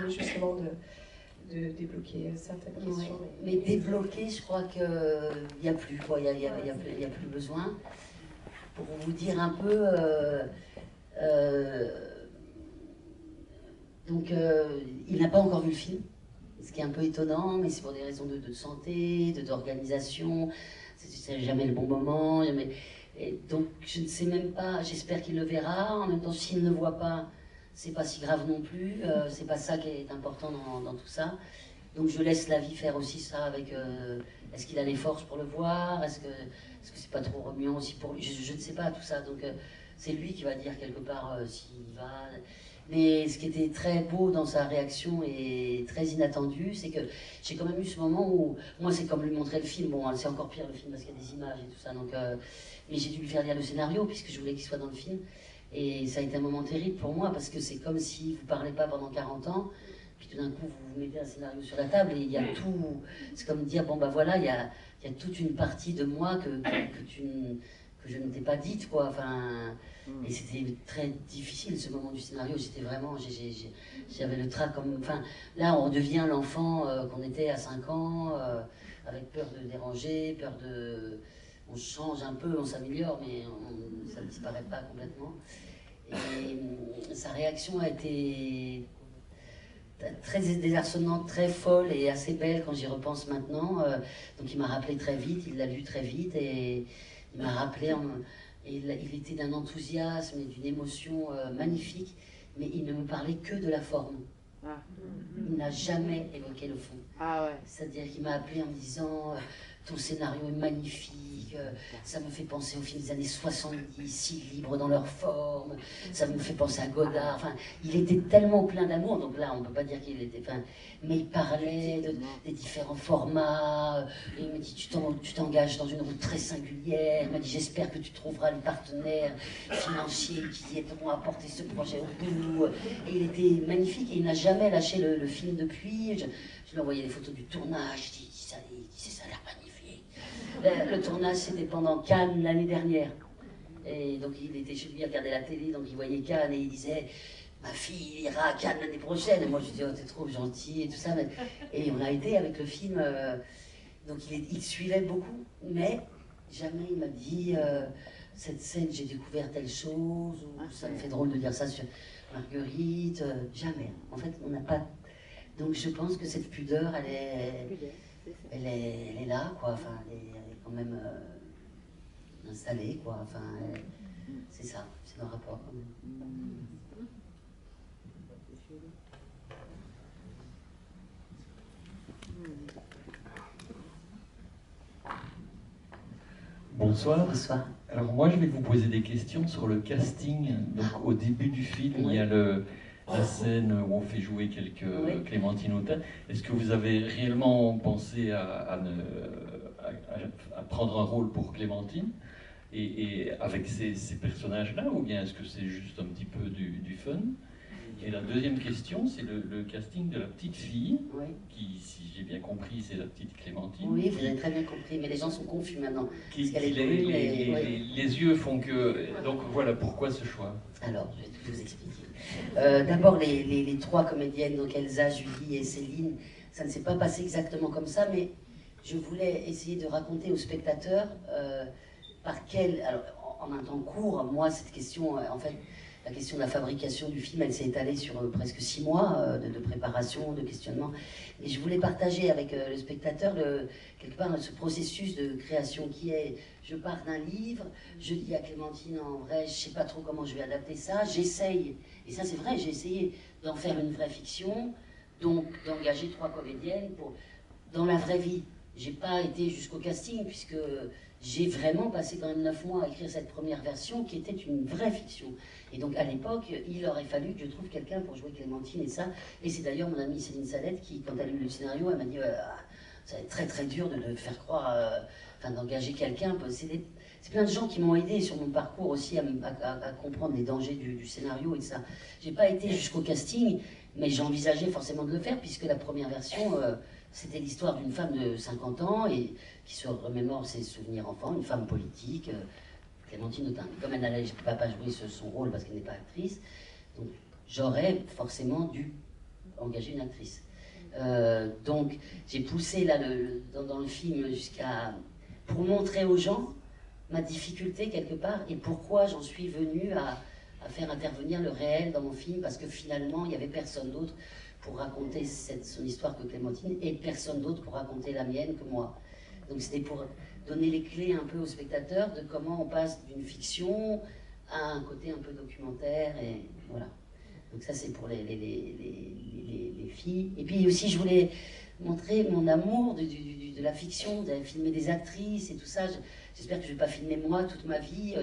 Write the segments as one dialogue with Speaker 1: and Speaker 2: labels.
Speaker 1: permet justement de débloquer certaines questions.
Speaker 2: Ouais. Mais débloquer, je crois qu'il n'y a plus, quoi. Il y a plus besoin. Pour vous dire un peu, donc il n'a pas encore vu le film, ce qui est un peu étonnant, mais c'est pour des raisons de santé, d'organisation. C'est jamais le bon moment. Jamais... Et donc je ne sais même pas, j'espère qu'il le verra. En même temps, s'il ne le voit pas, c'est pas si grave non plus. C'est pas ça qui est important dans tout ça. Donc je laisse la vie faire aussi ça avec... est-ce qu'il a les forces pour le voir? Est-ce que c'est pas trop remuant aussi pour lui? Je ne sais pas tout ça. Donc c'est lui qui va dire quelque part s'il va... Mais ce qui était très beau dans sa réaction et très inattendu, c'est que j'ai quand même eu ce moment où... Moi, c'est comme lui montrer le film. Bon, c'est encore pire le film parce qu'il y a des images et tout ça. Donc, mais j'ai dû lui faire lire le scénario puisque je voulais qu'il soit dans le film. Et ça a été un moment terrible pour moi parce que c'est comme si vous ne parlez pas pendant 40 ans. Puis tout d'un coup, vous mettez un scénario sur la table et il y a tout... C'est comme dire, bon ben voilà, il y a toute une partie de moi que je ne t'ai pas dite, quoi. Enfin... Et c'était très difficile ce moment du scénario, j'étais vraiment, j'avais le trac comme, enfin, là on devient l'enfant qu'on était à 5 ans, avec peur de déranger, peur de, on change un peu, on s'améliore, mais ça ne disparaît pas complètement. Et sa réaction a été très désarçonnante, très folle et assez belle quand j'y repense maintenant. Donc il m'a rappelé très vite, il l'a lu très vite et il m'a rappelé... Et il était d'un enthousiasme et d'une émotion magnifique, mais il ne me parlait que de la forme. Ah. Il n'a jamais évoqué le fond. Ah ouais. C'est-à-dire qu'il m'a appelé en me disant ton scénario est magnifique, ça me fait penser aux films des années 70, si libres dans leur forme, ça me fait penser à Godard. Enfin, il était tellement plein d'amour, donc là on ne peut pas dire qu'il était... Enfin, mais il parlait des différents formats, et il me dit tu t'engages dans une route très singulière, il m'a dit j'espère que tu trouveras les partenaires financiers qui aideront à porter ce projet au bout. Et il était magnifique et il n'a jamais lâché le film depuis. Je lui ai envoyé des photos du tournage, il dit ça a l'air magnifique. Le tournage c'était pendant Cannes l'année dernière. Et donc il était chez lui à regarder la télé, donc il voyait Cannes et il disait ma fille ira à Cannes l'année prochaine. Et moi je disais oh t'es trop gentil et tout ça. Et on a été avec le film, donc il suivait beaucoup, mais jamais il m'a dit cette scène j'ai découvert telle chose, ou ça me fait drôle de dire ça sur Marguerite, jamais. En fait on n'a pas... Donc je pense que cette pudeur elle est là quoi, enfin elle est quand même installée quoi, enfin c'est ça, c'est le rapport quand même.
Speaker 3: Bonsoir.
Speaker 2: Bonsoir.
Speaker 3: Alors moi je vais vous poser des questions sur le casting. Donc au début du film, il y a la scène où on fait jouer Clémentine Autain. Est-ce que vous avez réellement pensé à prendre un rôle pour Clémentine et avec ces personnages-là, ou bien est-ce que c'est juste un petit peu du fun? Et la deuxième question, c'est le casting de la petite fille, qui, si j'ai bien compris, c'est la petite Clémentine.
Speaker 2: Oui, vous avez très bien compris, mais les gens sont confus maintenant.
Speaker 3: Les yeux font que... Donc voilà, pourquoi ce choix?
Speaker 2: Alors, je vais tout vous expliquer. D'abord, les trois comédiennes, donc Elsa, Julie et Céline, ça ne s'est pas passé exactement comme ça, mais je voulais essayer de raconter aux spectateurs par quel... Alors, en un temps court, moi, cette question, en fait... La question de la fabrication du film, elle s'est étalée sur presque 6 mois de préparation, de questionnement. Et je voulais partager avec le spectateur, quelque part, ce processus de création qui est, je pars d'un livre, je dis à Clémentine, en vrai, je ne sais pas trop comment je vais adapter ça, j'essaye, et ça c'est vrai, j'ai essayé d'en faire une vraie fiction, donc d'engager 3 comédiennes dans la vraie vie. J'ai pas été jusqu'au casting, puisque j'ai vraiment passé quand même 9 mois à écrire cette première version, qui était une vraie fiction. Et donc à l'époque, il aurait fallu que je trouve quelqu'un pour jouer Clémentine et ça. Et c'est d'ailleurs mon amie Céline Salette qui, quand elle a lu le scénario, elle m'a dit ça va être très très dur de faire croire, d'engager quelqu'un. C'est plein de gens qui m'ont aidé sur mon parcours aussi à comprendre les dangers du scénario et de ça. J'ai pas été jusqu'au casting, mais j'envisageais forcément de le faire, puisque la première version, c'était l'histoire d'une femme de 50 ans et qui se remémore ses souvenirs enfants, une femme politique. Clémentine Autain. Comme elle ne peut pas jouer son rôle parce qu'elle n'est pas actrice, donc j'aurais forcément dû engager une actrice. Donc j'ai poussé là, dans le film pour montrer aux gens ma difficulté quelque part et pourquoi j'en suis venue à faire intervenir le réel dans mon film, parce que finalement il n'y avait personne d'autre pour raconter son histoire que Clémentine et personne d'autre pour raconter la mienne que moi. Donc c'était pour donner les clés un peu aux spectateurs de comment on passe d'une fiction à un côté un peu documentaire, et voilà. Donc ça c'est pour les filles. Et puis aussi je voulais montrer mon amour de la fiction, de filmer des actrices et tout ça. J'espère que je ne vais pas filmer moi toute ma vie.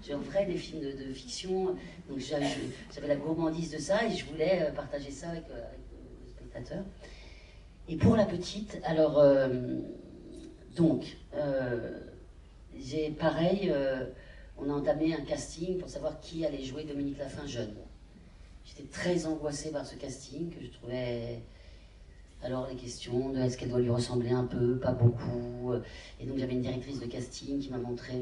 Speaker 2: J'en ferai des films de fiction. Donc j'avais la gourmandise de ça et je voulais partager ça avec les spectateurs. Et pour la petite, alors j'ai pareil, on a entamé un casting pour savoir qui allait jouer Dominique Laffin jeune. J'étais très angoissée par ce casting que je trouvais. Alors les questions de est-ce qu'elle doit lui ressembler un peu, pas beaucoup. Et donc j'avais une directrice de casting qui m'a montré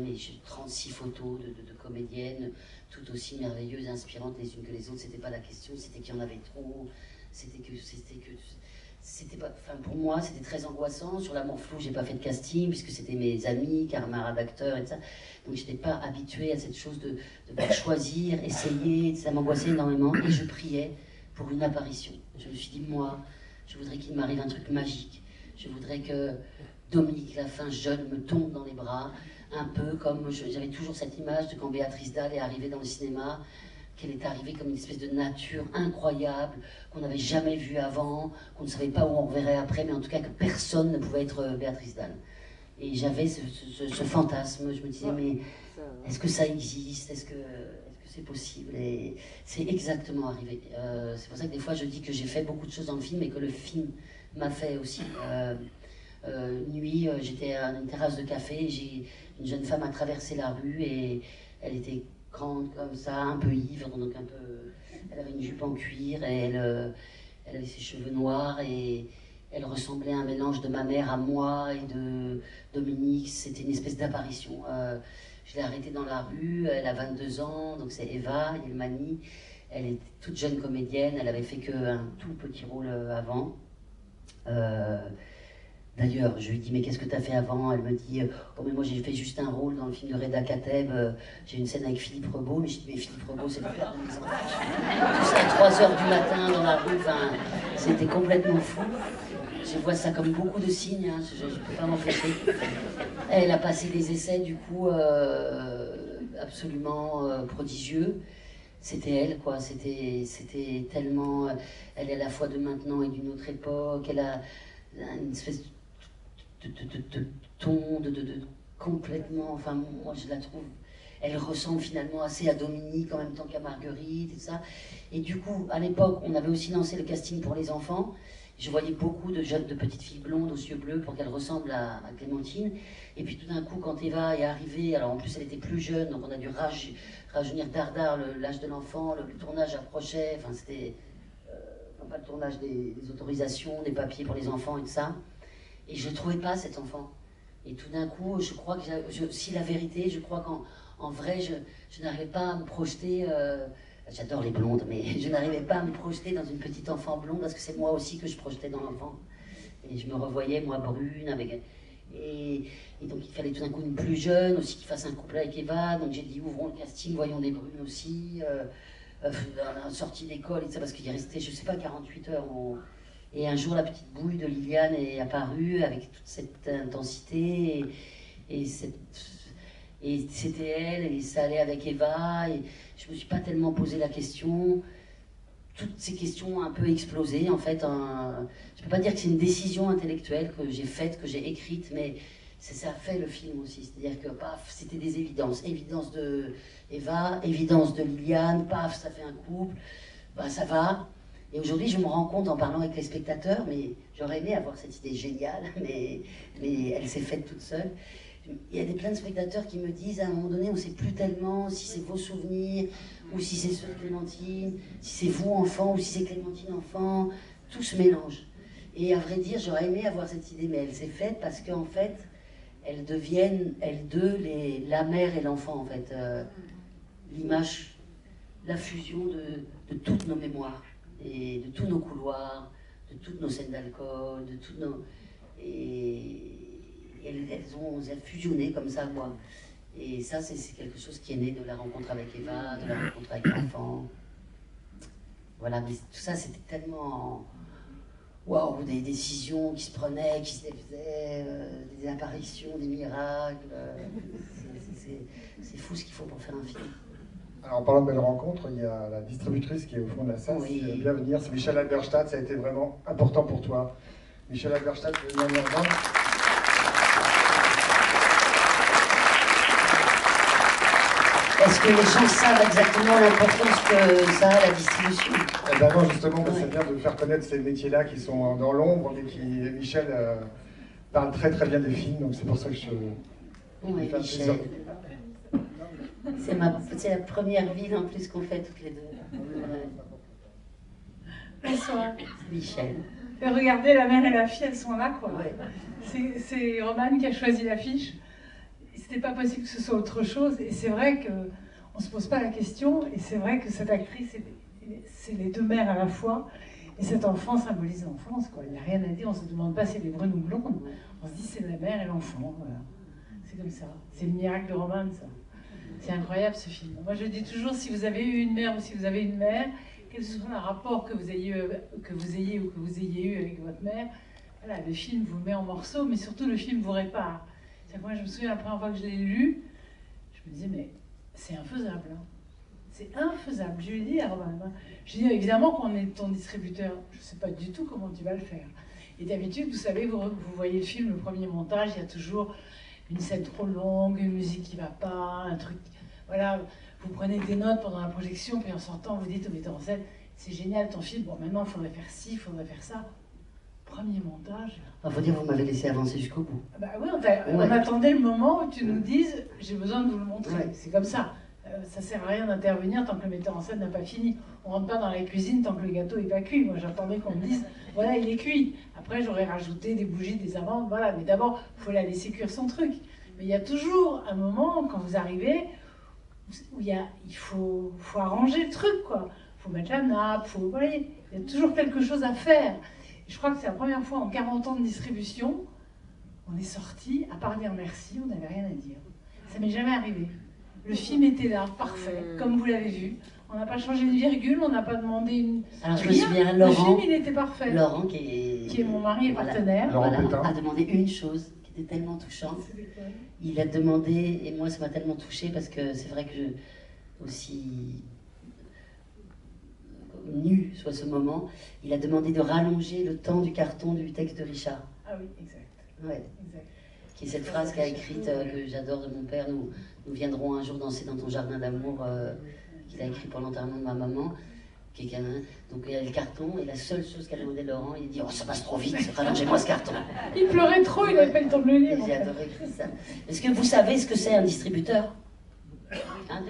Speaker 2: 36 photos de comédiennes, toutes aussi merveilleuses, inspirantes les unes que les autres. C'était pas la question, c'était qu'il y en avait trop. C'était pas, enfin pour moi c'était très angoissant. Sur L'amour flou, j'ai pas fait de casting puisque c'était mes amis, camarades d'acteurs et tout ça. Donc j'étais pas habituée à cette chose de choisir, essayer. Ça m'angoissait énormément et je priais pour une apparition. Je me suis dit moi, je voudrais qu'il m'arrive un truc magique. Je voudrais que Dominique Laffin jeune me tombe dans les bras, un peu comme j'avais toujours cette image de quand Béatrice Dalle est arrivée dans le cinéma, qu'elle est arrivée comme une espèce de nature incroyable, qu'on n'avait jamais vue avant, qu'on ne savait pas où on reverrait après, mais en tout cas que personne ne pouvait être Béatrice Dalle. Et j'avais ce fantasme, je me disais, mais est-ce que ça existe? Est-ce que c'est possible? Et c'est exactement arrivé. C'est pour ça que des fois je dis que j'ai fait beaucoup de choses dans le film et que le film m'a fait aussi. Une nuit, j'étais à une terrasse de café, une jeune femme a traversé la rue et elle était grande comme ça, un peu ivre, donc un peu. Elle avait une jupe en cuir et elle avait ses cheveux noirs et elle ressemblait à un mélange de ma mère à moi et de Dominique. C'était une espèce d'apparition. Je l'ai arrêtée dans la rue, elle a 22 ans, donc c'est Eva Ilmani. Elle est toute jeune comédienne, elle avait fait qu'un tout petit rôle avant. D'ailleurs, je lui dis, mais qu'est-ce que tu as fait avant? Elle me dit, oh mais moi j'ai fait juste un rôle dans le film de Reda Kateb, j'ai une scène avec Philippe Rebaud, mais je dis, mais Philippe Rebaud c'est le père de mes enfants. Tout ça à 3h du matin dans la rue, enfin, c'était complètement fou. Je vois ça comme beaucoup de signes, hein, je ne peux pas m'empêcher. Elle a passé des essais du coup absolument prodigieux. C'était elle, quoi, c'était tellement... Elle est à la fois de maintenant et d'une autre époque, elle a une espèce de ton, complètement... Enfin, moi je la trouve... Elle ressemble finalement assez à Dominique en même temps qu'à Marguerite et tout ça. Et du coup, à l'époque, on avait aussi lancé le casting pour les enfants. Je voyais beaucoup de petites filles blondes aux yeux bleus pour qu'elles ressemblent à Clémentine. Et puis tout d'un coup, quand Eva est arrivée, alors en plus elle était plus jeune, donc on a dû rajeunir dardard l'âge de l'enfant, le tournage approchait, enfin c'était pas le tournage des autorisations, des papiers pour les enfants et tout ça. Et je ne trouvais pas cet enfant. Et tout d'un coup, je crois que si la vérité, je crois qu'en vrai, je n'arrivais pas à me projeter... J'adore les blondes, mais je n'arrivais pas à me projeter dans une petite enfant blonde parce que c'est moi aussi que je projetais dans l'enfant. Et je me revoyais, moi, brune, avec... Et donc il fallait tout d'un coup une plus jeune aussi qui fasse un couple avec Eva. Donc j'ai dit, ouvrons le casting, voyons des brunes aussi. Sortie d'école et tout ça, parce qu'il est resté, je sais pas, 48 heures. Et un jour, la petite bouille de Liliane est apparue avec toute cette intensité. Et c'était elle, et ça allait avec Eva. Et je me suis pas tellement posé la question. Toutes ces questions ont un peu explosé, en fait. Je peux pas dire que c'est une décision intellectuelle que j'ai faite, que j'ai écrite, mais ça a fait le film aussi. C'est-à-dire que, paf, c'était des évidences. Évidence de Eva, évidence de Liliane, paf, ça fait un couple, bah ça va. Et aujourd'hui, je me rends compte en parlant avec les spectateurs, mais j'aurais aimé avoir cette idée géniale, mais elle s'est faite toute seule. Il y a plein de spectateurs qui me disent à un moment donné, on ne sait plus tellement si c'est vos souvenirs, ou si c'est ceux de Clémentine, si c'est vous enfant, ou si c'est Clémentine enfant, tout se mélange. Et à vrai dire, j'aurais aimé avoir cette idée, mais elle s'est faite parce qu'en fait, elles deviennent, elles deux, la mère et l'enfant, en fait. L'image, la fusion de toutes nos mémoires, et de tous nos couloirs, toutes nos scènes d'alcool, de toutes nos... Et elles ont fusionné comme ça, quoi. Et ça, c'est quelque chose qui est né de la rencontre avec Eva, de la rencontre avec l'enfant. Voilà, mais tout ça, c'était tellement... Waouh, des décisions qui se prenaient, qui se faisaient, des apparitions, des miracles. C'est fou ce qu'il faut pour faire un film.
Speaker 4: Alors, en parlant de belles rencontres, il y a la distributrice qui est au fond de la salle,
Speaker 2: oui.
Speaker 4: qui vient venir, c'est Michel Halberstadt, ça a été vraiment important pour toi. Michel Halberstadt, tu veux venir rejoindre ?
Speaker 2: Est-ce que les gens savent exactement l'importance que ça a, la distribution?
Speaker 4: Eh ben non, justement, c'est bien de faire connaître ces métiers-là qui sont dans l'ombre et qui, Michel parle très très bien des films, donc c'est pour ça que je...
Speaker 2: Oui, Michel. C'est la première ville en plus qu'on fait toutes les deux.
Speaker 1: Bonsoir.
Speaker 2: Michel.
Speaker 1: Et regardez, la mère et la fille, elles sont là, quoi.
Speaker 2: Ouais.
Speaker 1: C'est Romane qui a choisi l'affiche. C'était pas possible que ce soit autre chose. Et c'est vrai qu'on se pose pas la question. Et c'est vrai que cette actrice, c'est les deux mères à la fois. Et cet enfant symbolise l'enfance, quoi. Il n'y a rien à dire. On se demande pas si elle est brune ou blonde. On se dit c'est la mère et l'enfant. Voilà. C'est comme ça. C'est le miracle de Romane, ça. C'est incroyable ce film. Moi je dis toujours, si vous avez eu une mère ou si vous avez une mère, quel soit le rapport que vous ayez ou que vous ayez eu avec votre mère, voilà, le film vous met en morceaux, mais surtout le film vous répare. Moi je me souviens la première fois que je l'ai lu, je me disais mais c'est infaisable. Hein. C'est infaisable. Je lui ai dit à Romain, je lui ai dit évidemment qu'on est ton distributeur, je ne sais pas du tout comment tu vas le faire. Et d'habitude, vous savez, vous voyez le film, le premier montage, il y a toujours une scène trop longue, une musique qui ne va pas, un truc... Voilà, vous prenez des notes pendant la projection, puis en sortant, vous dites au metteur en scène, c'est génial ton film, bon maintenant, il faudrait faire ci, il faudrait faire ça. Premier montage...
Speaker 2: Il faut dire, vous m'avez laissé avancer jusqu'au bout.
Speaker 1: Bah oui, on attendait le moment où tu nous dises, j'ai besoin de vous le montrer. Ouais. C'est comme ça. Ça ne sert à rien d'intervenir tant que le metteur en scène n'a pas fini. On ne rentre pas dans la cuisine tant que le gâteau n'est pas cuit. Moi, j'attendais qu'on me dise, voilà, il est cuit. Après, j'aurais rajouté des bougies, des amandes, voilà. Mais d'abord, il faut la laisser cuire son truc. Mais il y a toujours un moment, quand vous arrivez, où il faut arranger le truc, quoi. Il faut mettre la nappe, vous voyez, il y a toujours quelque chose à faire. Et je crois que c'est la première fois en 40 ans de distribution, on est sorti, à part dire merci, on n'avait rien à dire. Ça m'est jamais arrivé. Le film était là, parfait, comme vous l'avez vu. On n'a pas changé une virgule, on n'a pas demandé une...
Speaker 2: Alors je me souviens, Laurent,
Speaker 1: le film, il était parfait.
Speaker 2: Laurent, qui est mon
Speaker 1: mari et partenaire,
Speaker 2: voilà, a demandé une chose qui était tellement touchante. Il a demandé, et moi ça m'a tellement touchée parce que c'est vrai que aussi nu soit ce moment, il a demandé de rallonger le temps du carton du texte de Richard.
Speaker 1: Ah oui, exact.
Speaker 2: Ouais.
Speaker 1: Exact.
Speaker 2: Qui est cette phrase qu'a écrite, que j'adore, de mon père, nous viendrons un jour danser dans ton jardin d'amour, qu'il a écrit pour l'enterrement de ma maman, qui est canin. Donc il y a le carton, et la seule chose qu'a demandé Laurent, il dit « Oh, ça passe trop vite, rallongez-moi ce carton !»
Speaker 1: Il pleurait trop, il n'avait pas le temps de le lire.
Speaker 2: J'ai adoré ça. Est-ce que vous savez ce que c'est un distributeur?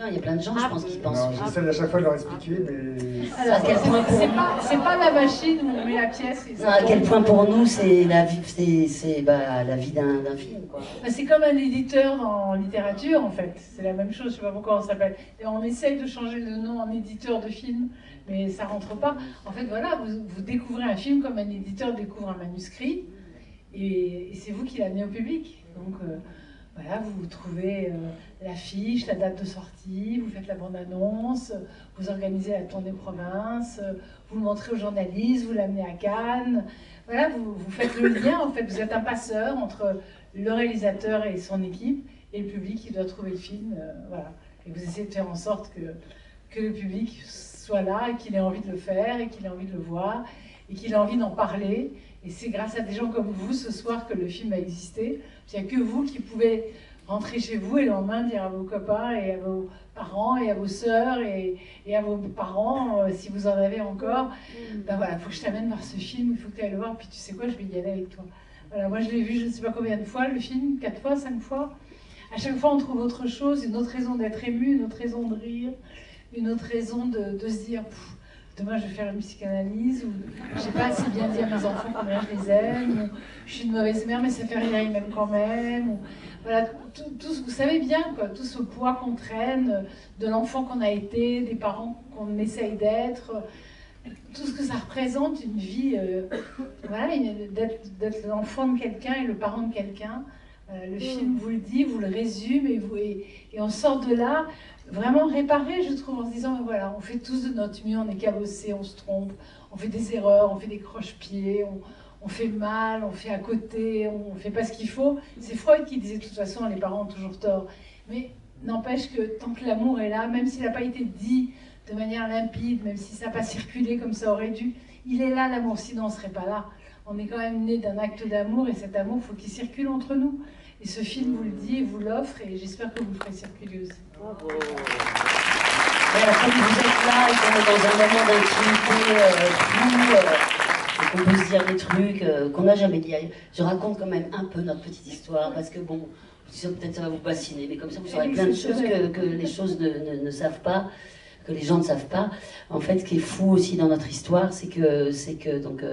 Speaker 2: Il y a plein de gens, je pense, qui pensent.
Speaker 4: Non, j'essaie à chaque fois de leur expliquer, mais...
Speaker 1: Alors, à quel point c'est pas la machine où on met la pièce.
Speaker 2: Non, à quel point pour nous, c'est la vie, la vie d'un film, quoi.
Speaker 1: C'est comme un éditeur en littérature, en fait. C'est la même chose, je ne sais pas pourquoi on s'appelle. Et on essaye de changer le nom en éditeur de film, mais ça ne rentre pas. En fait, voilà, vous découvrez un film comme un éditeur découvre un manuscrit, et c'est vous qui l'amenez au public. Donc... voilà, vous trouvez l'affiche, la date de sortie, vous faites la bande-annonce, vous organisez la tournée province, vous le montrez aux journalistes, vous l'amenez à Cannes. Voilà, vous faites le lien, en fait, vous êtes un passeur entre le réalisateur et son équipe et le public qui doit trouver le film. Voilà. Et vous essayez de faire en sorte que le public soit là et qu'il ait envie de le faire et qu'il ait envie de le voir et qu'il ait envie d'en parler. Et c'est grâce à des gens comme vous ce soir que le film a existé. Il n'y a que vous qui pouvez rentrer chez vous et le lendemain dire à vos copains et à vos parents et à vos sœurs et à vos parents, si vous en avez encore, ben voilà, il faut que je t'amène voir ce film, il faut que tu ailles le voir, puis tu sais quoi, je vais y aller avec toi. Voilà, moi je l'ai vu je ne sais pas combien de fois, le film, 4 fois, 5 fois. À chaque fois on trouve autre chose, une autre raison d'être ému, une autre raison de rire, une autre raison de se dire... demain je vais faire une psychanalyse, ou je sais pas si bien dire à mes enfants combien je les aime, ou je suis une mauvaise mère mais ça fait rien, ils m'aiment quand même, ou, voilà, vous savez bien, quoi, tout ce poids qu'on traîne, de l'enfant qu'on a été, des parents qu'on essaye d'être, tout ce que ça représente, une vie, voilà, d'être l'enfant de quelqu'un et le parent de quelqu'un. Le film vous le dit, vous le résume, et on sort de là vraiment réparé, je trouve, en se disant, voilà, on fait tous de notre mieux, on est cabossé, on se trompe, on fait des erreurs, on fait des croche-pieds, on fait mal, on fait à côté, on fait pas ce qu'il faut. C'est Freud qui disait, de toute façon, les parents ont toujours tort. Mais n'empêche que tant que l'amour est là, même s'il n'a pas été dit de manière limpide, même si ça n'a pas circulé comme ça aurait dû, il est là, l'amour, sinon on ne serait pas là. On est quand même né d'un acte d'amour, et cet amour, il faut qu'il circule entre nous. Et ce film vous le dit et vous l'offre, et j'espère que vous le ferez circuler aussi.
Speaker 2: Bravo. Voilà, comme vous êtes là et qu'on est dans un moment d'intimité flou, et qu'on peut se dire des trucs qu'on n'a jamais dit ailleurs, je raconte quand même un peu notre petite histoire, parce que bon, peut-être ça va vous bassiner, mais comme ça vous saurez plein de choses que les choses ne savent pas, que les gens ne savent pas. En fait, ce qui est fou aussi dans notre histoire, c'est que donc,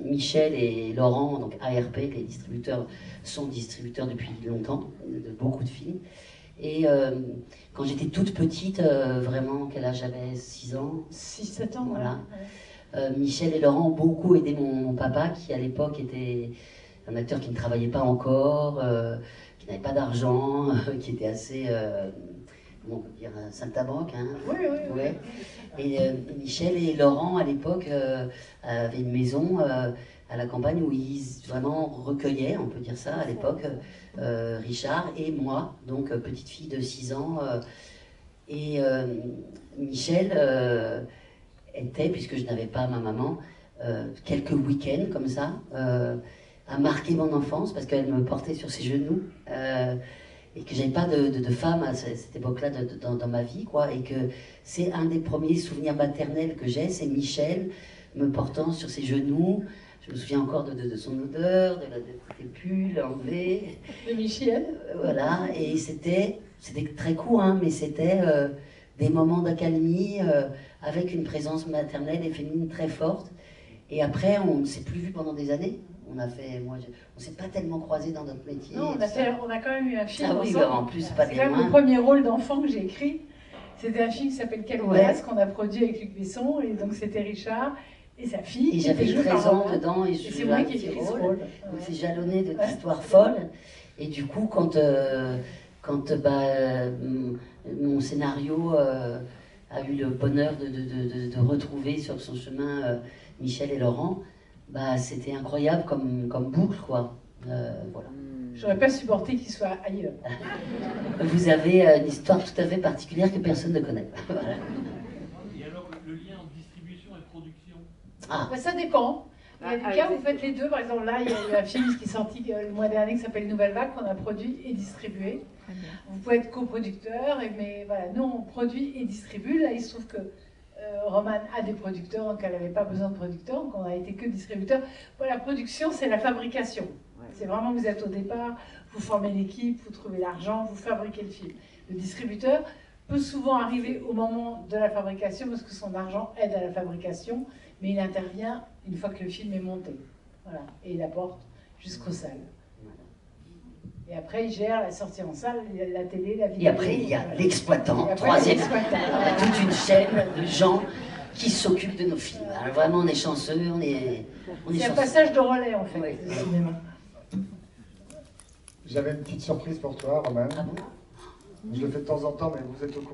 Speaker 2: Michel et Laurent, donc ARP, les distributeurs, sont distributeurs depuis longtemps, de beaucoup de films. Et quand j'étais toute petite, vraiment, quel âge j'avais, 6 ans
Speaker 1: 6-7 ans,
Speaker 2: voilà. Michel et Laurent ont beaucoup aidé mon papa, qui à l'époque était un acteur qui ne travaillait pas encore, qui n'avait pas d'argent, qui était assez... comment on peut dire, un saltimbanque, hein.
Speaker 1: Oui.
Speaker 2: Ouais. Et Michel et Laurent, à l'époque, avaient une maison à la campagne où ils vraiment recueillaient, on peut dire ça, à l'époque, Richard et moi, donc petite fille de 6 ans. Et Michel était, puisque je n'avais pas ma maman, quelques week-ends comme ça, a marqué mon enfance, parce qu'elle me portait sur ses genoux. Et que j'avais pas de femme à cette époque-là dans ma vie, quoi, et que c'est un des premiers souvenirs maternels que j'ai, c'est Michel me portant sur ses genoux. Je me souviens encore de son odeur, de ses pulls enlevés.
Speaker 1: De Michel.
Speaker 2: Voilà, et c'était très court, hein, mais c'était des moments d'accalmie avec une présence maternelle et féminine très forte. Et après, on ne s'est plus vu pendant des années. On s'est pas tellement croisés dans notre métier.
Speaker 1: Non, on a quand même eu un film
Speaker 2: ensemble.
Speaker 1: Oui,
Speaker 2: en plus, pas
Speaker 1: c'est quand même le premier rôle d'enfant que j'ai écrit. C'était un film qui s'appelle Caloulas, qu'on a produit avec Luc Besson, et donc c'était Richard et sa fille.
Speaker 2: Et j'avais 13 ans dedans, et
Speaker 1: c'est moi qui ai écrit ce rôle.
Speaker 2: Donc c'est jalonné d'histoires folles. Et du coup, quand mon scénario a eu le bonheur de retrouver sur son chemin Michel et Laurent, c'était incroyable comme boucle, quoi. Voilà.
Speaker 1: J'aurais pas supporté qu'il soit ailleurs.
Speaker 2: Vous avez une histoire tout à fait particulière que personne ne connaît. Voilà.
Speaker 3: Et alors, le lien entre distribution et production?
Speaker 1: Ça dépend. Il y a des cas où vous faites les deux. Par exemple, là, il y a eu un film qui est sorti le mois dernier qui s'appelle Nouvelle Vague, qu'on a produit et distribué. Vous pouvez être coproducteur, mais voilà, nous, on produit et distribue. Là, il se trouve que Romane a des producteurs, donc elle n'avait pas besoin de producteurs, donc on n'a été que distributeur. Pour la production, c'est la fabrication. C'est vraiment, vous êtes au départ, vous formez l'équipe, vous trouvez l'argent, vous fabriquez le film. Le distributeur peut souvent arriver au moment de la fabrication, parce que son argent aide à la fabrication, mais il intervient une fois que le film est monté. Voilà. Et il apporte jusqu'aux salles. Et après, il gère la sortie en salle, la télé, la vidéo.
Speaker 2: Et après, il y a l'exploitant, troisième. Toute une chaîne de gens qui s'occupent de nos films. Alors vraiment, on est chanceux, on est
Speaker 1: C'est un passage de relais, en fait,
Speaker 2: oui.
Speaker 1: le cinéma.
Speaker 4: J'avais une petite surprise pour toi, Romane.
Speaker 2: Ah bon?
Speaker 4: Je le fais de temps en temps, mais vous êtes au courant.